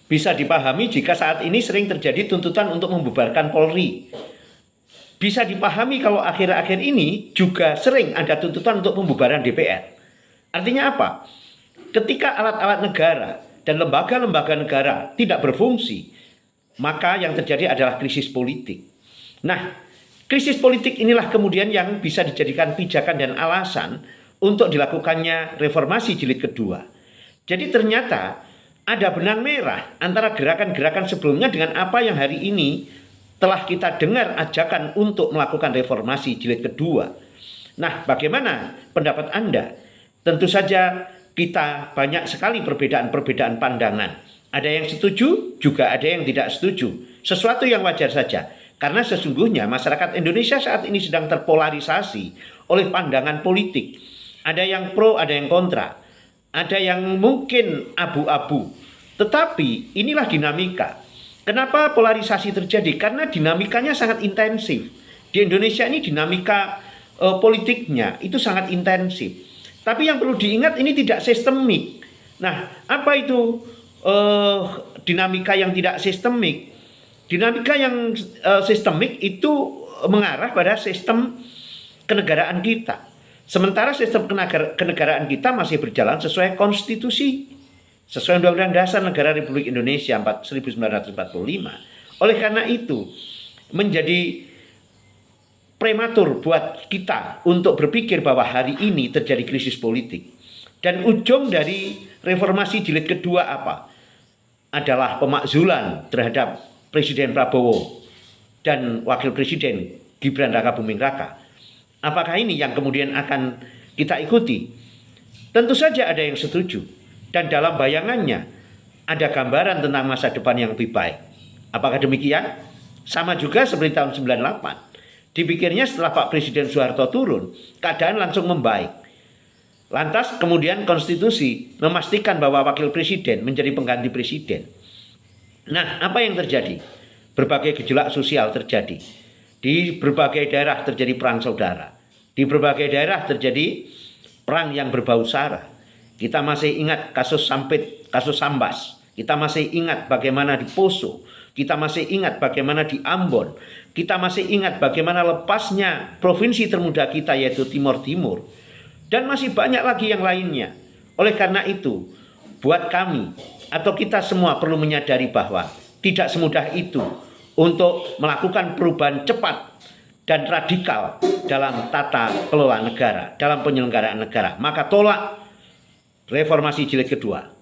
Bisa dipahami jika saat ini sering terjadi tuntutan untuk membubarkan Polri. Bisa dipahami kalau akhir-akhir ini juga sering ada tuntutan untuk pembubaran DPR. Artinya apa? Ketika alat-alat negara dan lembaga-lembaga negara tidak berfungsi, maka yang terjadi adalah krisis politik. Nah, krisis politik inilah kemudian yang bisa dijadikan pijakan dan alasan untuk dilakukannya reformasi jilid kedua. Jadi ternyata ada benang merah antara gerakan-gerakan sebelumnya dengan apa yang hari ini telah kita dengar ajakan untuk melakukan reformasi jilid kedua. Nah, bagaimana pendapat Anda? Tentu saja kita banyak sekali perbedaan-perbedaan pandangan. Ada yang setuju, juga ada yang tidak setuju. Sesuatu yang wajar saja. Karena sesungguhnya masyarakat Indonesia saat ini sedang terpolarisasi oleh pandangan politik. Ada yang pro, ada yang kontra. Ada yang mungkin abu-abu. Tetapi inilah dinamika. Kenapa polarisasi terjadi? Karena dinamikanya sangat intensif. Di Indonesia ini dinamika politiknya itu sangat intensif. Tapi yang perlu diingat ini tidak sistemik. Nah, apa itu dinamika yang tidak sistemik? Dinamika yang sistemik itu mengarah pada sistem kenegaraan kita. Sementara sistem kenegaraan kita masih berjalan sesuai konstitusi, sesuai Undang-Undang Dasar Negara Republik Indonesia 1945. Oleh karena itu, menjadi prematur buat kita untuk berpikir bahwa hari ini terjadi krisis politik. Dan ujung dari reformasi jilid kedua apa? Adalah pemakzulan terhadap Presiden Prabowo dan Wakil Presiden Gibran Raka Buming Raka. Apakah ini yang kemudian akan kita ikuti? Tentu saja ada yang setuju. Dan dalam bayangannya ada gambaran tentang masa depan yang lebih baik. Apakah demikian? Sama juga seperti tahun 98. Dipikirnya setelah Pak Presiden Soeharto turun, keadaan langsung membaik. Lantas kemudian konstitusi memastikan bahwa wakil presiden menjadi pengganti presiden. Nah, apa yang terjadi? Berbagai gejolak sosial terjadi. Di berbagai daerah terjadi perang saudara. Di berbagai daerah terjadi perang yang berbau sara. Kita masih ingat kasus Sampit, kasus Sambas. Kita masih ingat bagaimana di Poso. Kita masih ingat bagaimana di Ambon. Kita masih ingat bagaimana lepasnya provinsi termuda kita yaitu Timur Timur. Dan masih banyak lagi yang lainnya. Oleh karena itu, buat kami atau kita semua perlu menyadari bahwa tidak semudah itu untuk melakukan perubahan cepat dan radikal dalam tata kelola negara, dalam penyelenggaraan negara. Maka tolak reformasi jilid kedua.